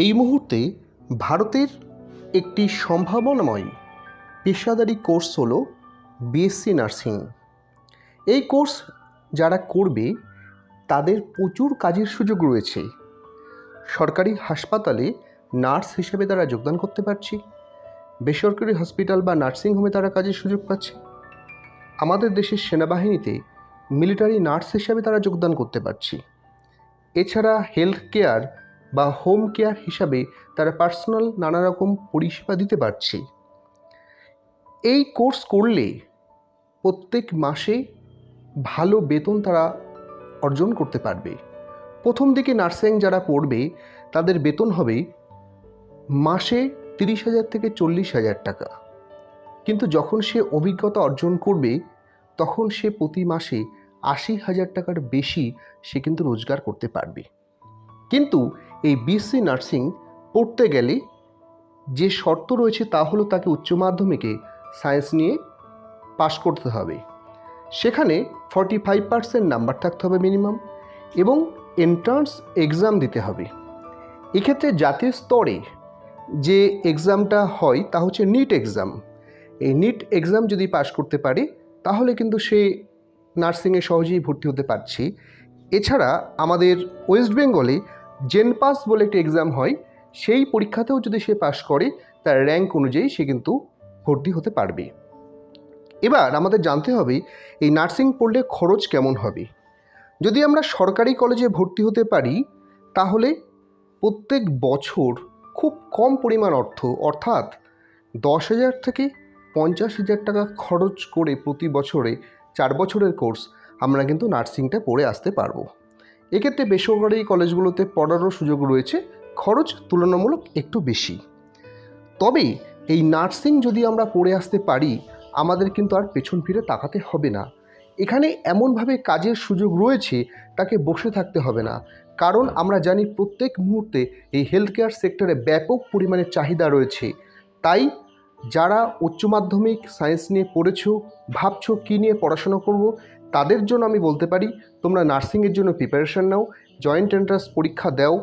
এই মুহূর্তে ভারতের একটি সম্ভাবনাময় পেশাদারি কোর্স হলো বিএসসি নার্সিং। এই কোর্স যারা করবে তাদের প্রচুর কাজের সুযোগ রয়েছে। সরকারি হাসপাতালে নার্স হিসেবে তারা যোগদান করতে পারছে, বেসরকারি হসপিটাল বা নার্সিংহোমে তারা কাজের সুযোগ পাচ্ছে, আমাদের দেশের সেনাবাহিনীতে মিলিটারি নার্স হিসেবে তারা যোগদান করতে পারছে। এছাড়া হেলথ কেয়ার বা হোম কেয়ার হিসাবে তারা পার্সোনাল নানা রকম পরিষেবা দিতে পারছে। এই কোর্স করলে প্রত্যেক মাসে ভালো বেতন তারা অর্জন করতে পারবে। প্রথম দিকে নার্সিং যারা পড়বে তাদের বেতন হবে মাসে 30,000 থেকে 40,000 টাকা, কিন্তু যখন সে অভিজ্ঞতা অর্জন করবে তখন সে প্রতি মাসে 80,000 টাকার বেশি সে কিন্তু রোজগার করতে পারবে। কিন্তু এই বিএসসি নার্সিং পড়তে গেলে যে শর্ত রয়েছে তা হলো তাকে উচ্চ মাধ্যমিকে সায়েন্স নিয়ে পাশ করতে হবে, সেখানে 45% নাম্বার থাকতে হবে মিনিমাম, এবং এন্ট্রান্স এক্সাম দিতে হবে। এক্ষেত্রে জাতীয় স্তরে যে এক্সামটা হয় তা হচ্ছে নিট এক্সাম। এই নিট এক্সাম যদি পাশ করতে পারে তাহলে কিন্তু সে নার্সিংয়ে সহজেই ভর্তি হতে পারছে। এছাড়া আমাদের ওয়েস্ট বেঙ্গলে জেনপাস বলে একটি এক্সাম হয়, সেই পরীক্ষাতেও যদি সে পাশ করে তার র্যাঙ্ক অনুযায়ী সে কিন্তু ভর্তি হতে পারবে। এবার আমাদের জানতে হবে এই নার্সিং পড়লে খরচ কেমন হবে। যদি আমরা সরকারি কলেজে ভর্তি হতে পারি তাহলে প্রত্যেক বছর খুব কম পরিমাণ অর্থাৎ 10,000 থেকে 50,000 টাকা খরচ করে প্রতি বছরে 4 বছরের কোর্স আমরা কিন্তু নার্সিংটা পড়ে আসতে পারবো। এক্ষেত্রে বেসরকারি কলেজগুলোতে পড়ারও সুযোগ রয়েছে, খরচ তুলনামূলক একটু বেশি। তবে এই নার্সিং যদি আমরা পড়ে আসতে পারি আমাদের কিন্তু আর পেছন ফিরে তাকাতে হবে না। এখানে এমনভাবে কাজের সুযোগ রয়েছে তাকে বসে থাকতে হবে না, কারণ আমরা জানি প্রত্যেক মুহূর্তে এই হেলথ কেয়ার সেক্টরে ব্যাপক পরিমাণে চাহিদা রয়েছে। তাই যারা উচ্চ মাধ্যমিক সায়েন্স নিয়ে পড়েছো, ভাবছো কী নিয়ে পড়াশোনা করব, তাদের জন্য আমি বলতে পারি তোমরা নার্সিংয়ের জন্য প্রিপারেশান নাও, জয়েন্ট এন্ট্রান্স পরীক্ষা দাও,